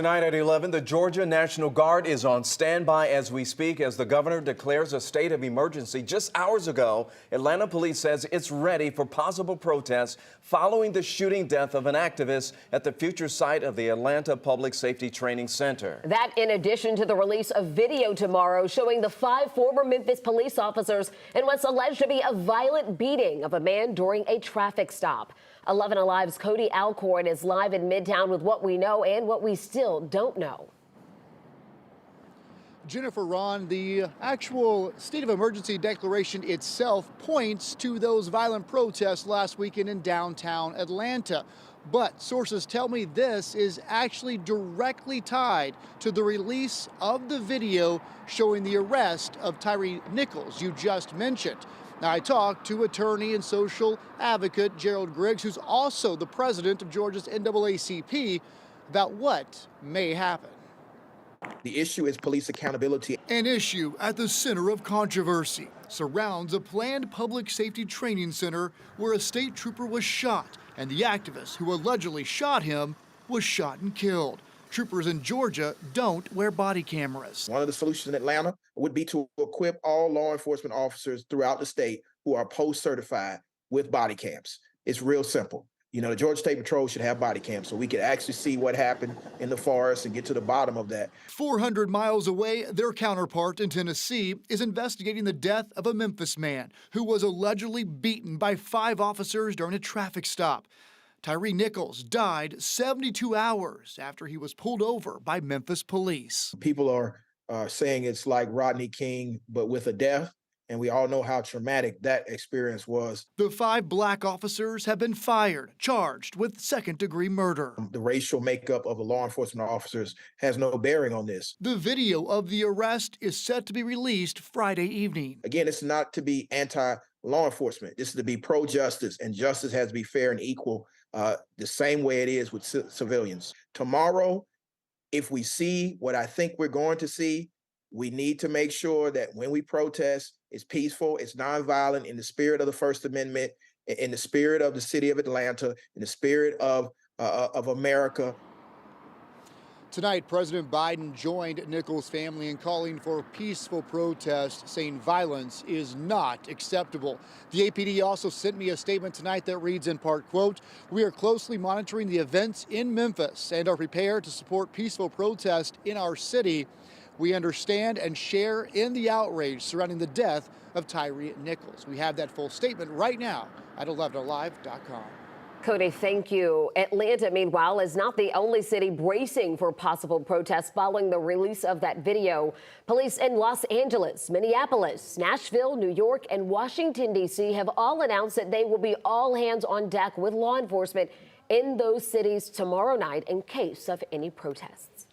Tonight at 11, the Georgia National Guard is on standby as we speak as the governor declares a state of emergency. Just hours ago, Atlanta police says it's ready for possible protests following the shooting death of an activist at the future site of the Atlanta Public Safety Training Center. That in addition to the release of video tomorrow showing the 5 former Memphis police officers in what's alleged to be a violent beating of a man during a traffic stop. 11 Alive's Cody Alcorn is live in Midtown with what we know and what we still don't know. Jennifer, Ron, the actual state of emergency declaration itself points to those violent protests last weekend in downtown Atlanta. But sources tell me this is actually directly tied to the release of the video showing the arrest of Tyre Nichols, you just mentioned. Now, I talked to attorney and social advocate Gerald Griggs, who's also the president of Georgia's NAACP, about what may happen. The issue is police accountability. An issue at the center of controversy surrounds a planned public safety training center where a state trooper was shot, and the activist who allegedly shot him was shot and killed. Troopers in Georgia don't wear body cameras. One of the solutions in Atlanta would be to equip all law enforcement officers throughout the state who are post-certified with body cams. It's real simple. You know, the Georgia State Patrol should have body cams so we could actually see what happened in the forest and get to the bottom of that. 400 miles away, their counterpart in Tennessee is investigating the death of a Memphis man who was allegedly beaten by 5 officers during a traffic stop. Tyre Nichols died 72 hours after he was pulled over by Memphis police. People are saying it's like Rodney King, but with a death. And we all know how traumatic that experience was. The 5 black officers have been fired, charged with second-degree murder. The racial makeup of the law enforcement officers has no bearing on this. The video of the arrest is set to be released Friday evening. Again, it's not to be anti-law enforcement. This is to be pro-justice, and justice has to be fair and equal, the same way it is with civilians. Tomorrow, if we see what I think we're going to see, we need to make sure that when we protest, it's peaceful, it's nonviolent, in the spirit of the First Amendment, in the spirit of the city of Atlanta, in the spirit of America. Tonight, President Biden joined Nichols' family in calling for peaceful protest, saying violence is not acceptable. The APD also sent me a statement tonight that reads in part, quote, "We are closely monitoring the events in Memphis and are prepared to support peaceful protest in our city. We understand and share in the outrage surrounding the death of Tyre Nichols." We have that full statement right now at 11alive.com. Cody, thank you. Atlanta, meanwhile, is not the only city bracing for possible protests following the release of that video. Police in Los Angeles, Minneapolis, Nashville, New York, and Washington, D.C. have all announced that they will be all hands on deck with law enforcement in those cities tomorrow night in case of any protests.